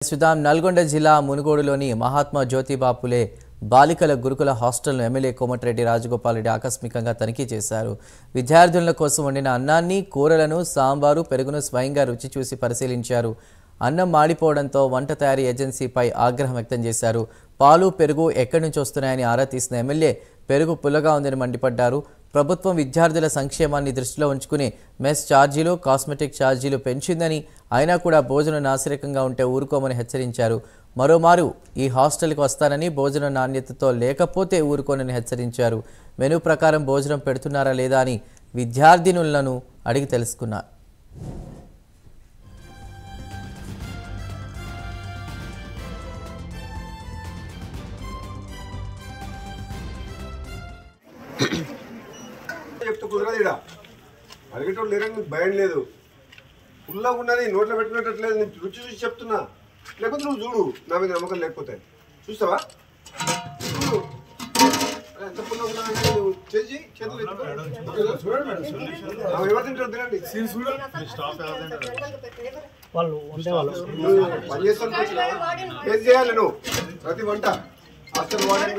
సుదాం నల్గొండ జిల్లా మునుగోడులోని మహాత్మా జ్యోతిబా ఫులే బాలికల గురుకుల హాస్టల్ను ఎమ్మెల్యే కోమటిరెడ్డి రాజగోపాల్ రెడ్డి ఆకస్మికంగా తనిఖీ చేశారు. విద్యార్థుల కోసం వండిన అన్నాన్ని, కూరలను, సాంబారు, పెరుగును స్వయంగా రుచి చూసి పరిశీలించారు. అన్నం మాడిపోవడంతో వంట తయారీ ఏజెన్సీపై ఆగ్రహం వ్యక్తం చేశారు. పాలు, పెరుగు ఎక్కడి నుంచి వస్తున్నాయని ఆరా తీసిన ఎమ్మెల్యే పెరుగు పుల్లగా ఉందని మండిపడ్డారు. ప్రభుత్వం విద్యార్థుల సంక్షేమాన్ని దృష్టిలో ఉంచుకుని మెస్ ఛార్జీలు, కాస్మెటిక్ ఛార్జీలు పెంచిందని, అయినా కూడా భోజనం నాసిరకంగా ఉంటే ఊరుకోమని హెచ్చరించారు. మరోమారు ఈ హాస్టల్కి వస్తానని, భోజనం నాణ్యతతో లేకపోతే ఊరుకోనని హెచ్చరించారు. మెనూ ప్రకారం భోజనం పెడుతున్నారా లేదా అని విద్యార్థినులను అడిగి తెలుసుకున్నారు. చెప్తూ కుదరదు. ఇక్కడ అడిగేటోళ్ళు లేరని నీకు భయం లేదు. పుల్లగా ఉన్నది, నోట్లో పెట్టినట్లేదు. నేను రుచి చూసి చెప్తున్నా. లేకపోతే నువ్వు చూడు, నా మీద నమ్మకం లేకపోతే చూస్తావా? చూడు ఎంత పుల్లగా ఉన్నదంటే నువ్వు చేసి చేతులు ఎవరు తింటారు తినండి. నువ్వు పని చేస్తాను ఏం చేయాలి నువ్వు? ప్రతి వంట హాస్టల్ వాడని